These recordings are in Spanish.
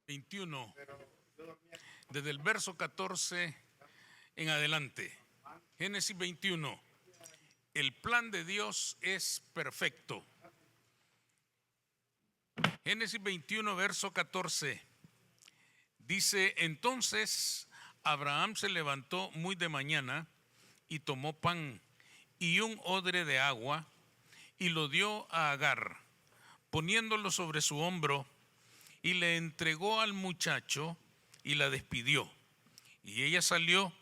21, desde el verso 14 en adelante. Génesis 21. El plan de Dios es perfecto. Génesis 21, verso 14. Dice: entonces Abraham se levantó muy de mañana y tomó pan y un odre de agua y lo dio a Agar, poniéndolo sobre su hombro, y le entregó al muchacho y la despidió. Y ella salió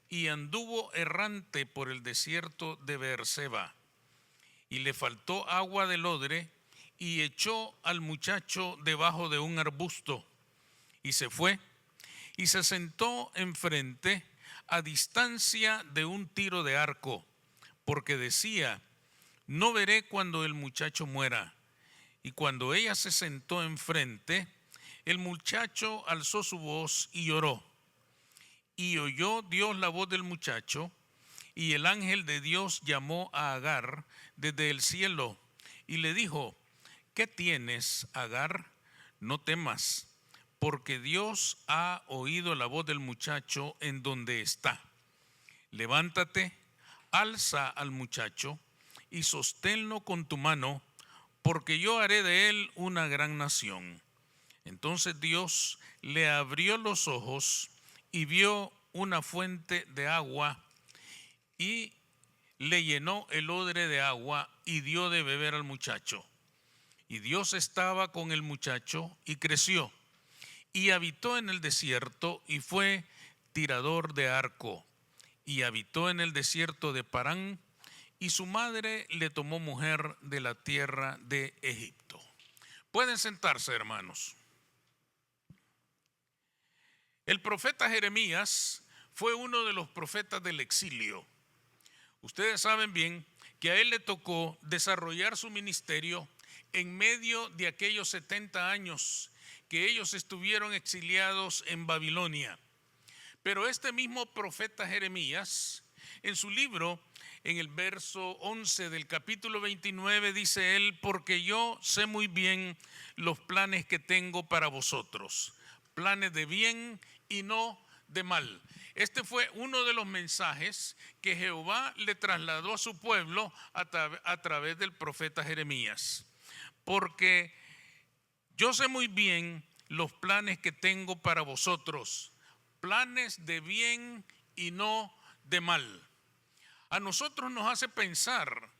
y anduvo errante por el desierto de Beerseba. Y le faltó agua del odre y echó al muchacho debajo de un arbusto. Y se fue y se sentó enfrente, a distancia de un tiro de arco, porque decía: no veré cuando el muchacho muera. Y cuando ella se sentó enfrente, el muchacho alzó su voz y lloró. Y oyó Dios la voz del muchacho, y el ángel de Dios llamó a Agar desde el cielo y le dijo: ¿qué tienes, Agar? No temas, porque Dios ha oído la voz del muchacho en donde está. Levántate, alza al muchacho y sosténlo con tu mano, porque yo haré de él una gran nación. Entonces Dios le abrió los ojos y vio una fuente de agua, y le llenó el odre de agua y dio de beber al muchacho. Y Dios estaba con el muchacho y creció, y habitó en el desierto, y fue tirador de arco, y habitó en el desierto de Parán, y su madre le tomó mujer de la tierra de Egipto. Pueden sentarse, hermanos. El profeta Jeremías fue uno de los profetas del exilio. Ustedes saben bien que a él le tocó desarrollar su ministerio en medio de aquellos 70 años que ellos estuvieron exiliados en Babilonia. Pero este mismo profeta Jeremías, en su libro, en el verso 11 del capítulo 29, dice él: porque yo sé muy bien los planes que tengo para vosotros, planes de bien y no de mal. Este fue uno de los mensajes que Jehová le trasladó a su pueblo a través del profeta Jeremías. Porque yo sé muy bien los planes que tengo para vosotros, planes de bien y no de mal. A nosotros nos hace pensar,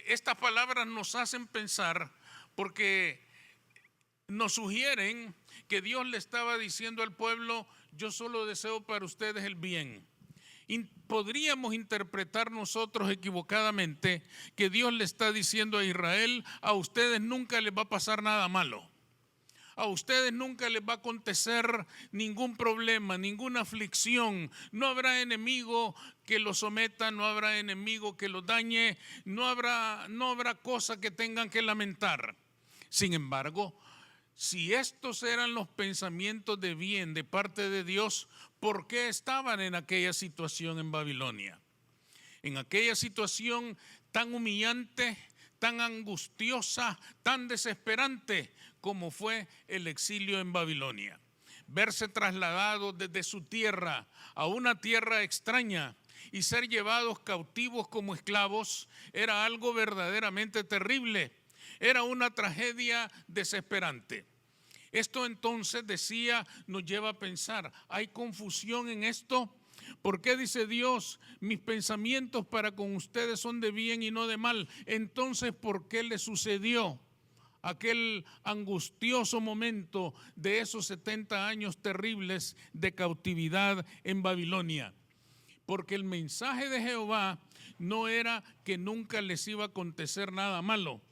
estas palabras nos hacen pensar, porque nos sugieren que Dios le estaba diciendo al pueblo: yo solo deseo para ustedes el bien. Y podríamos interpretar nosotros equivocadamente que Dios le está diciendo a Israel: a ustedes nunca les va a pasar nada malo. A ustedes nunca les va a acontecer ningún problema, ninguna aflicción. No habrá enemigo que los someta, no habrá enemigo que los dañe, no habrá cosa que tengan que lamentar. Sin embargo, si estos eran los pensamientos de bien de parte de Dios, ¿por qué estaban en aquella situación en Babilonia? En aquella situación tan humillante, tan angustiosa, tan desesperante como fue el exilio en Babilonia. Verse trasladados desde su tierra a una tierra extraña y ser llevados cautivos como esclavos era algo verdaderamente terrible. Era una tragedia desesperante. Esto entonces, decía, nos lleva a pensar: ¿hay confusión en esto? ¿Por qué dice Dios: mis pensamientos para con ustedes son de bien y no de mal? Entonces, ¿por qué le sucedió aquel angustioso momento de esos 70 años terribles de cautividad en Babilonia? Porque el mensaje de Jehová no era que nunca les iba a acontecer nada malo.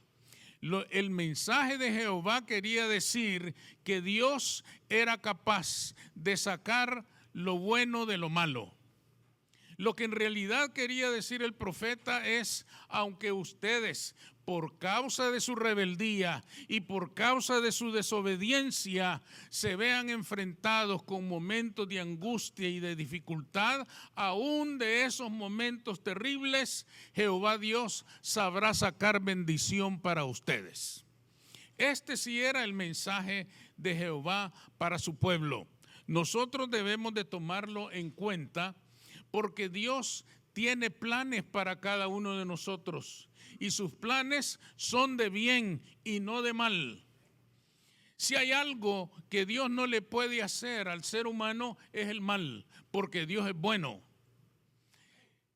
El mensaje de Jehová quería decir que Dios era capaz de sacar lo bueno de lo malo. Lo que en realidad quería decir el profeta es: aunque ustedes, por causa de su rebeldía y por causa de su desobediencia, se vean enfrentados con momentos de angustia y de dificultad, aún de esos momentos terribles, Jehová Dios sabrá sacar bendición para ustedes. Este sí era el mensaje de Jehová para su pueblo. Nosotros debemos de tomarlo en cuenta porque Dios tiene planes para cada uno de nosotros y sus planes son de bien y no de mal. Si hay algo que Dios no le puede hacer al ser humano es el mal, porque Dios es bueno.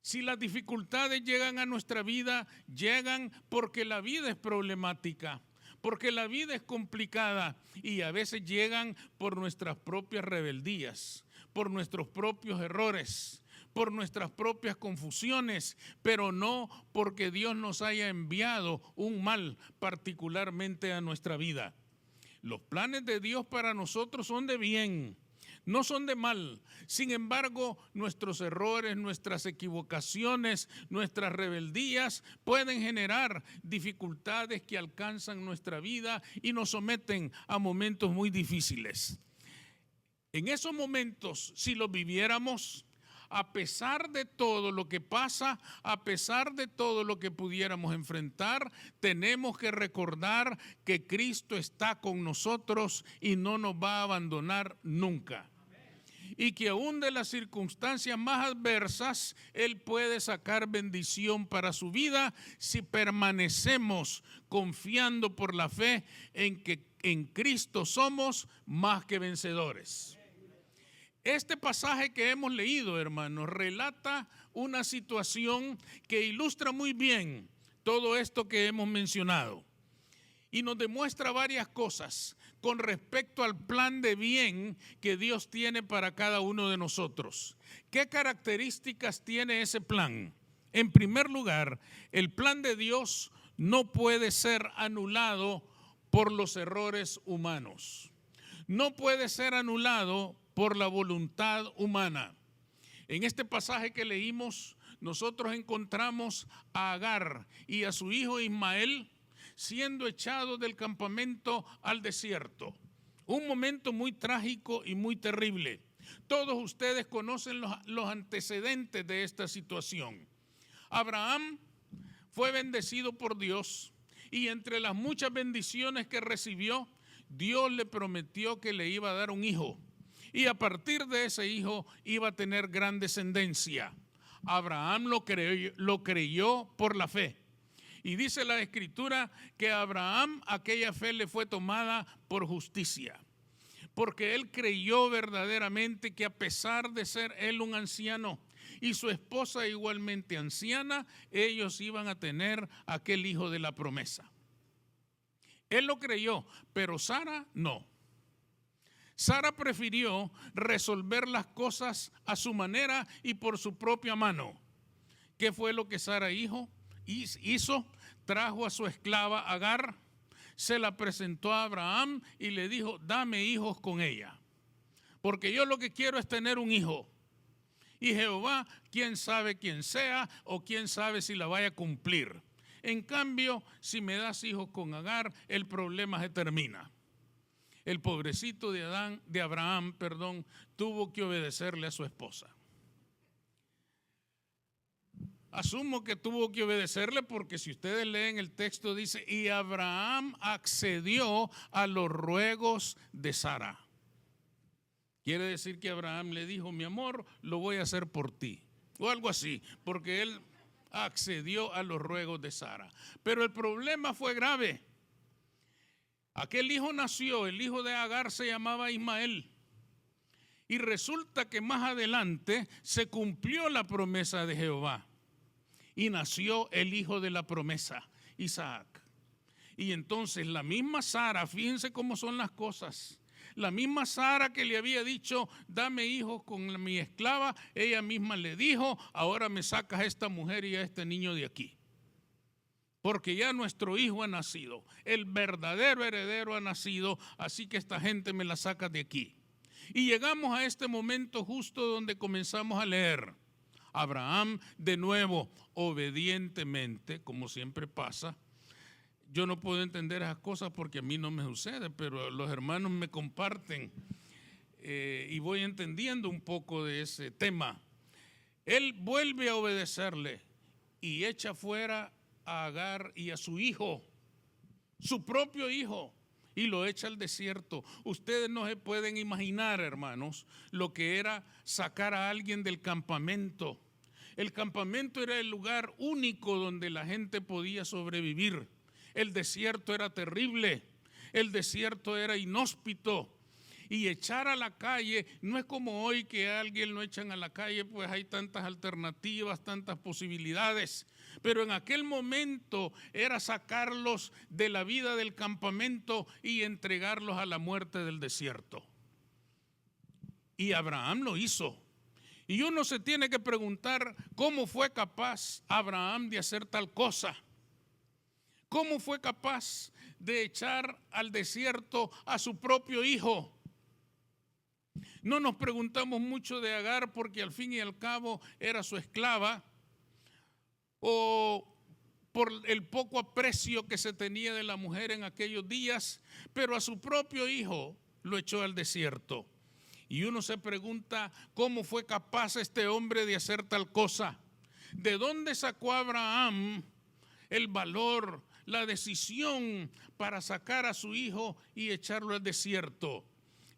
Si las dificultades llegan a nuestra vida, llegan porque la vida es problemática, porque la vida es complicada y a veces llegan por nuestras propias rebeldías, por nuestros propios errores, por nuestras propias confusiones, pero no porque Dios nos haya enviado un mal particularmente a nuestra vida. Los planes de Dios para nosotros son de bien, no son de mal. Sin embargo, nuestros errores, nuestras equivocaciones, nuestras rebeldías pueden generar dificultades que alcanzan nuestra vida y nos someten a momentos muy difíciles. En esos momentos, si los viviéramos, a pesar de todo lo que pasa, a pesar de todo lo que pudiéramos enfrentar, tenemos que recordar que Cristo está con nosotros y no nos va a abandonar nunca. Y que aún de las circunstancias más adversas, Él puede sacar bendición para su vida si permanecemos confiando por la fe en que en Cristo somos más que vencedores. Este pasaje que hemos leído, hermanos, relata una situación que ilustra muy bien todo esto que hemos mencionado y nos demuestra varias cosas con respecto al plan de bien que Dios tiene para cada uno de nosotros. ¿Qué características tiene ese plan? En primer lugar, el plan de Dios no puede ser anulado por los errores humanos. No puede ser anulado por la voluntad humana. En este pasaje que leímos, nosotros encontramos a Agar y a su hijo Ismael siendo echados del campamento al desierto. Un momento muy trágico y muy terrible. Todos ustedes conocen los antecedentes de esta situación. Abraham fue bendecido por Dios y entre las muchas bendiciones que recibió, Dios le prometió que le iba a dar un hijo. Y a partir de ese hijo iba a tener gran descendencia. Abraham lo creyó por la fe. Y dice la Escritura que a Abraham aquella fe le fue tomada por justicia. Porque él creyó verdaderamente que a pesar de ser él un anciano y su esposa igualmente anciana, ellos iban a tener aquel hijo de la promesa. Él lo creyó, pero Sara no. Sara prefirió resolver las cosas a su manera y por su propia mano. ¿Qué fue lo que Sara hizo? Trajo a su esclava Agar, se la presentó a Abraham y le dijo, dame hijos con ella, porque yo lo que quiero es tener un hijo. Y Jehová, quién sabe quién sea o quién sabe si la vaya a cumplir. En cambio, si me das hijos con Agar, el problema se termina. El pobrecito de Abraham, tuvo que obedecerle a su esposa. Asumo que tuvo que obedecerle porque si ustedes leen el texto dice, y Abraham accedió a los ruegos de Sara. Quiere decir que Abraham le dijo, mi amor, lo voy a hacer por ti. O algo así, porque él accedió a los ruegos de Sara. Pero el problema fue grave. Aquel hijo nació, el hijo de Agar se llamaba Ismael. Y resulta que más adelante se cumplió la promesa de Jehová. Y nació el hijo de la promesa, Isaac. Y entonces la misma Sara, fíjense cómo son las cosas. La misma Sara que le había dicho, dame hijos con mi esclava, ella misma le dijo, ahora me sacas a esta mujer y a este niño de aquí. Porque ya nuestro hijo ha nacido, el verdadero heredero ha nacido, así que esta gente me la saca de aquí. Y llegamos a este momento justo donde comenzamos a leer. Abraham, de nuevo, obedientemente, como siempre pasa. Yo no puedo entender esas cosas porque a mí no me sucede, pero los hermanos me comparten y voy entendiendo un poco de ese tema. Él vuelve a obedecerle y echa fuera a Agar y a su hijo, su propio hijo, y lo echa al desierto. Ustedes no se pueden imaginar, hermanos, lo que era sacar a alguien del campamento. El campamento era el lugar único donde la gente podía sobrevivir. El desierto era terrible, el desierto era inhóspito. Y echar a la calle no es como hoy que a alguien lo echan a la calle, pues hay tantas alternativas, tantas posibilidades. Pero en aquel momento era sacarlos de la vida del campamento y entregarlos a la muerte del desierto. Y Abraham lo hizo. Y uno se tiene que preguntar cómo fue capaz Abraham de hacer tal cosa. ¿Cómo fue capaz de echar al desierto a su propio hijo? No nos preguntamos mucho de Agar porque al fin y al cabo era su esclava, o por el poco aprecio que se tenía de la mujer en aquellos días, pero a su propio hijo lo echó al desierto. Y uno se pregunta cómo fue capaz este hombre de hacer tal cosa. ¿De dónde sacó Abraham el valor, la decisión para sacar a su hijo y echarlo al desierto?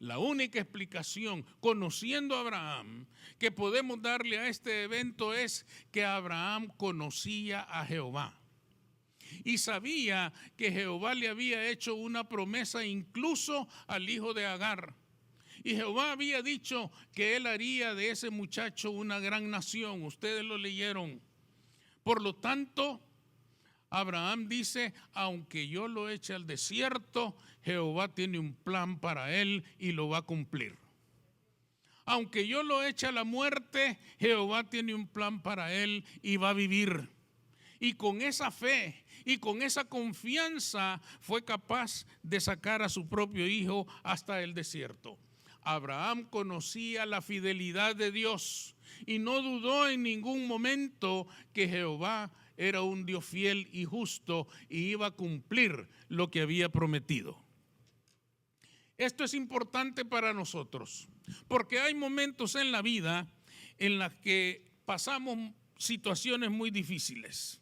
La única explicación, conociendo a Abraham, que podemos darle a este evento es que Abraham conocía a Jehová y sabía que Jehová le había hecho una promesa incluso al hijo de Agar. Y Jehová había dicho que él haría de ese muchacho una gran nación. Ustedes lo leyeron. Por lo tanto, Abraham dice, aunque yo lo eche al desierto, Jehová tiene un plan para él y lo va a cumplir. Aunque yo lo eche a la muerte, Jehová tiene un plan para él y va a vivir. Y con esa fe y con esa confianza fue capaz de sacar a su propio hijo hasta el desierto. Abraham conocía la fidelidad de Dios y no dudó en ningún momento que Jehová era un Dios fiel y justo y iba a cumplir lo que había prometido. Esto es importante para nosotros, porque hay momentos en la vida en los que pasamos situaciones muy difíciles,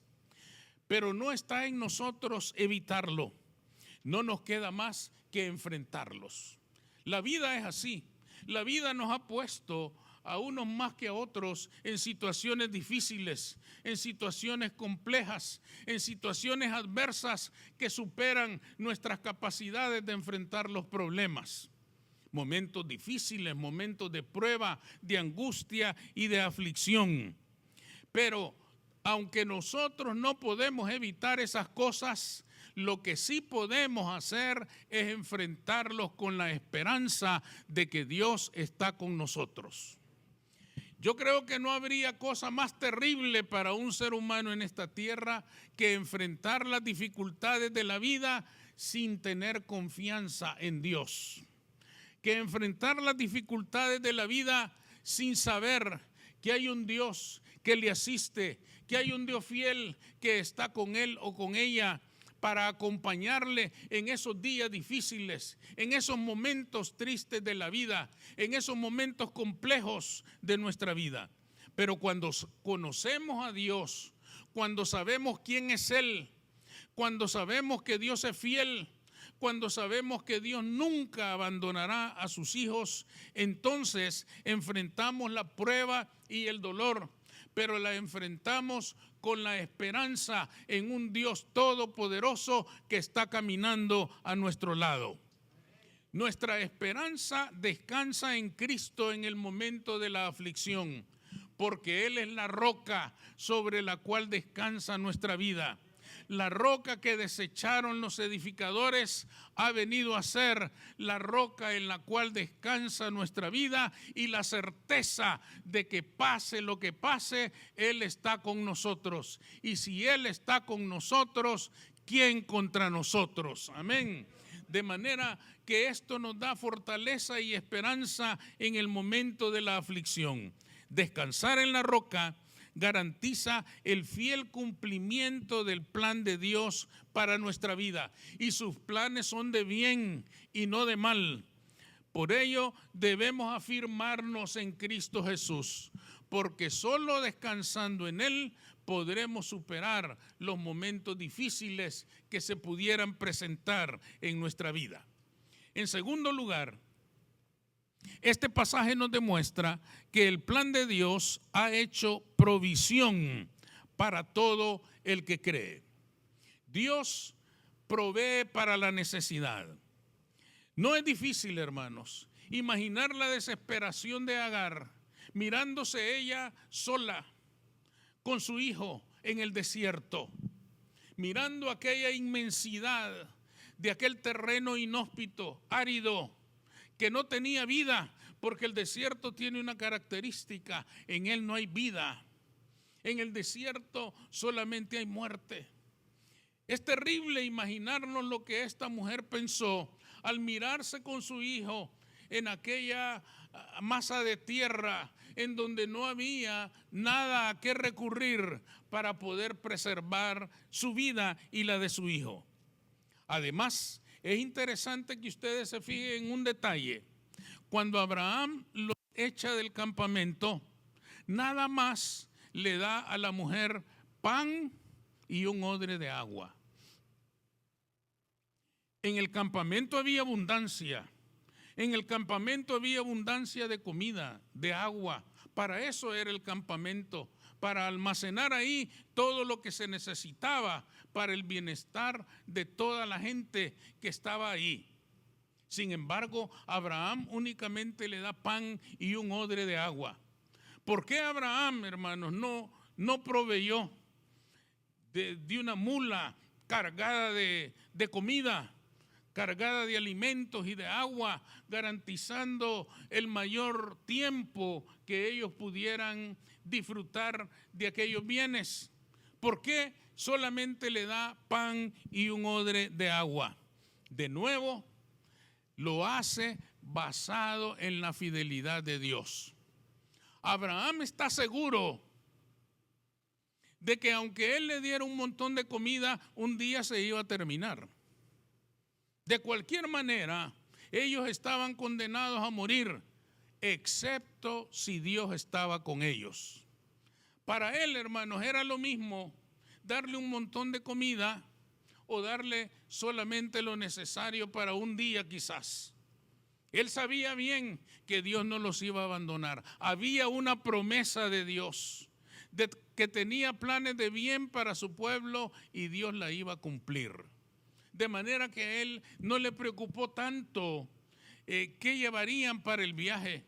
pero no está en nosotros evitarlo. No nos queda más que enfrentarlos. La vida es así. La vida nos ha puesto a unos más que a otros en situaciones difíciles, en situaciones complejas, en situaciones adversas que superan nuestras capacidades de enfrentar los problemas. Momentos difíciles, momentos de prueba, de angustia y de aflicción. Pero aunque nosotros no podemos evitar esas cosas, lo que sí podemos hacer es enfrentarlos con la esperanza de que Dios está con nosotros. Yo creo que no habría cosa más terrible para un ser humano en esta tierra que enfrentar las dificultades de la vida sin tener confianza en Dios. Que enfrentar las dificultades de la vida sin saber que hay un Dios que le asiste, que hay un Dios fiel que está con él o con ella para acompañarle en esos días difíciles, en esos momentos tristes de la vida, en esos momentos complejos de nuestra vida. Pero cuando conocemos a Dios, cuando sabemos quién es Él, cuando sabemos que Dios es fiel, cuando sabemos que Dios nunca abandonará a sus hijos, entonces enfrentamos la prueba y el dolor, pero la enfrentamos con la esperanza en un Dios todopoderoso que está caminando a nuestro lado. Nuestra esperanza descansa en Cristo en el momento de la aflicción, porque Él es la roca sobre la cual descansa nuestra vida. La roca que desecharon los edificadores ha venido a ser la roca en la cual descansa nuestra vida y la certeza de que pase lo que pase, Él está con nosotros. Y si Él está con nosotros, ¿quién contra nosotros? Amén. De manera que esto nos da fortaleza y esperanza en el momento de la aflicción. Descansar en la roca garantiza el fiel cumplimiento del plan de Dios para nuestra vida. Y sus planes son de bien y no de mal. Por ello debemos afirmarnos en Cristo Jesús, porque solo descansando en Él podremos superar los momentos difíciles que se pudieran presentar en nuestra vida. En segundo lugar, este pasaje nos demuestra que el plan de Dios ha hecho provisión para todo el que cree. Dios provee para la necesidad. No es difícil, hermanos, imaginar la desesperación de Agar, mirándose ella sola con su hijo en el desierto, mirando aquella inmensidad de aquel terreno inhóspito, árido, que no tenía vida, porque el desierto tiene una característica: en él no hay vida. En el desierto solamente hay muerte. Es terrible imaginarnos lo que esta mujer pensó al mirarse con su hijo en aquella masa de tierra en donde no había nada a qué recurrir para poder preservar su vida y la de su hijo. Además, es interesante que ustedes se fijen en un detalle. Cuando Abraham lo echa del campamento, nada más le da a la mujer pan y un odre de agua. En el campamento había abundancia. En el campamento había abundancia de comida, de agua. Para eso era el campamento, para almacenar ahí todo lo que se necesitaba para el bienestar de toda la gente que estaba ahí. Sin embargo, Abraham únicamente le da pan y un odre de agua. ¿Por qué Abraham, hermanos, no proveyó de una mula cargada de comida, cargada de alimentos y de agua, garantizando el mayor tiempo que ellos pudieran disfrutar de aquellos bienes? ¿Por qué solamente le da pan y un odre de agua? De nuevo, lo hace basado en la fidelidad de Dios. Abraham está seguro de que aunque él le diera un montón de comida, un día se iba a terminar. De cualquier manera, ellos estaban condenados a morir, excepto si Dios estaba con ellos. Para él, hermanos, era lo mismo darle un montón de comida o darle solamente lo necesario para un día quizás. Él sabía bien que Dios no los iba a abandonar. Había una promesa de Dios, de que tenía planes de bien para su pueblo y Dios la iba a cumplir. De manera que a él no le preocupó tanto qué llevarían para el viaje,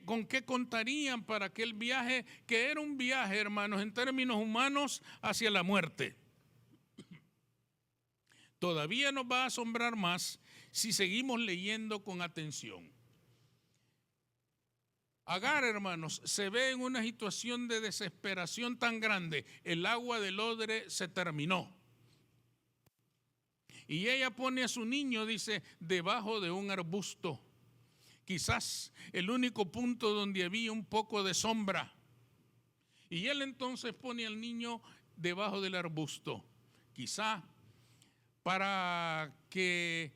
con qué contarían para aquel viaje, que era un viaje, hermanos, en términos humanos, hacia la muerte. Todavía nos va a asombrar más si seguimos leyendo con atención. Agar, hermanos, se ve en una situación de desesperación tan grande. El agua del odre se terminó. Y ella pone a su niño, dice, debajo de un arbusto. Quizás el único punto donde había un poco de sombra. Y él entonces pone al niño debajo del arbusto. Quizá para que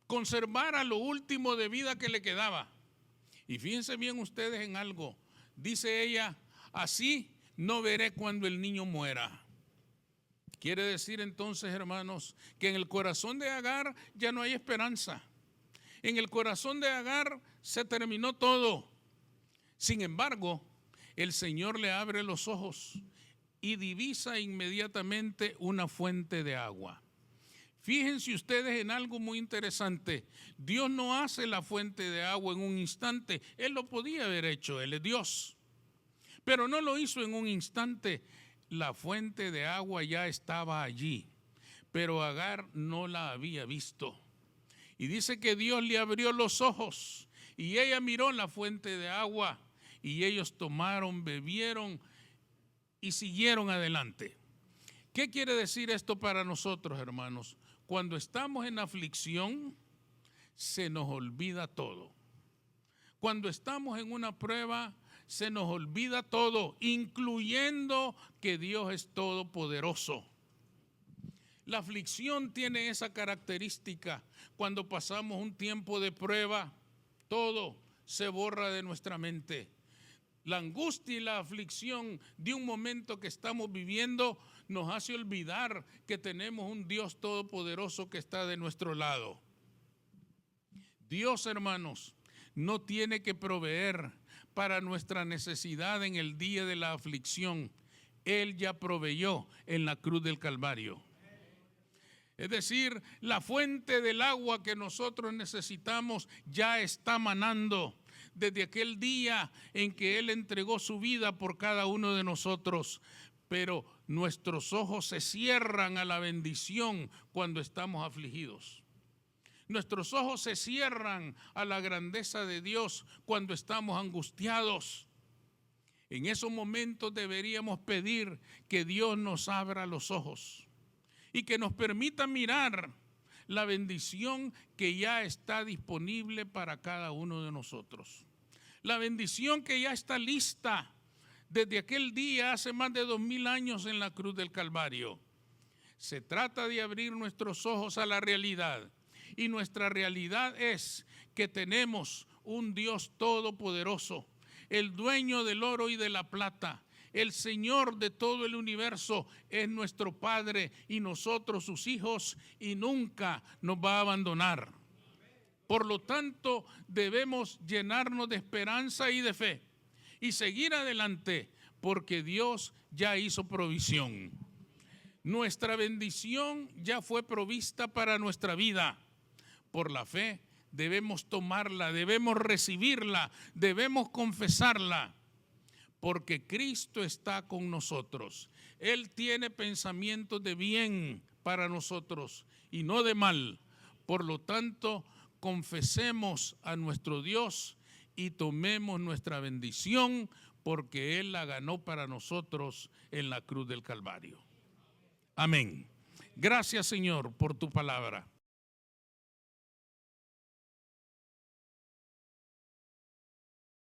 conservara lo último de vida que le quedaba. Y fíjense bien ustedes en algo. Dice ella, así no veré cuando el niño muera. Quiere decir entonces, hermanos, que en el corazón de Agar ya no hay esperanza. En el corazón de Agar se terminó todo. Sin embargo, el Señor le abre los ojos y divisa inmediatamente una fuente de agua. Fíjense ustedes en algo muy interesante. Dios no hace la fuente de agua en un instante. Él lo podía haber hecho, Él es Dios. Pero no lo hizo en un instante. La fuente de agua ya estaba allí, pero Agar no la había visto. Y dice que Dios le abrió los ojos y ella miró la fuente de agua y ellos tomaron, bebieron y siguieron adelante. ¿Qué quiere decir esto para nosotros, hermanos? Cuando estamos en aflicción, se nos olvida todo. Cuando estamos en una prueba, se nos olvida todo, incluyendo que Dios es todopoderoso. La aflicción tiene esa característica. Cuando pasamos un tiempo de prueba, todo se borra de nuestra mente. La angustia y la aflicción de un momento que estamos viviendo nos hace olvidar que tenemos un Dios todopoderoso que está de nuestro lado. Dios, hermanos, no tiene que proveer para nuestra necesidad en el día de la aflicción. Él ya proveyó en la cruz del Calvario. Es decir, la fuente del agua que nosotros necesitamos ya está manando desde aquel día en que Él entregó su vida por cada uno de nosotros. Pero nuestros ojos se cierran a la bendición cuando estamos afligidos. Nuestros ojos se cierran a la grandeza de Dios cuando estamos angustiados. En esos momentos deberíamos pedir que Dios nos abra los ojos y que nos permita mirar la bendición que ya está disponible para cada uno de nosotros. La bendición que ya está lista desde aquel día hace más de 2000 años en la cruz del Calvario. Se trata de abrir nuestros ojos a la realidad. Y nuestra realidad es que tenemos un Dios todopoderoso, el dueño del oro y de la plata. El Señor de todo el universo es nuestro Padre y nosotros sus hijos, y nunca nos va a abandonar. Por lo tanto, debemos llenarnos de esperanza y de fe y seguir adelante, porque Dios ya hizo provisión. Nuestra bendición ya fue provista para nuestra vida. Por la fe debemos tomarla, debemos recibirla, debemos confesarla, porque Cristo está con nosotros. Él tiene pensamientos de bien para nosotros y no de mal. Por lo tanto, confesemos a nuestro Dios y tomemos nuestra bendición, porque Él la ganó para nosotros en la cruz del Calvario. Amén. Gracias, Señor, por tu palabra.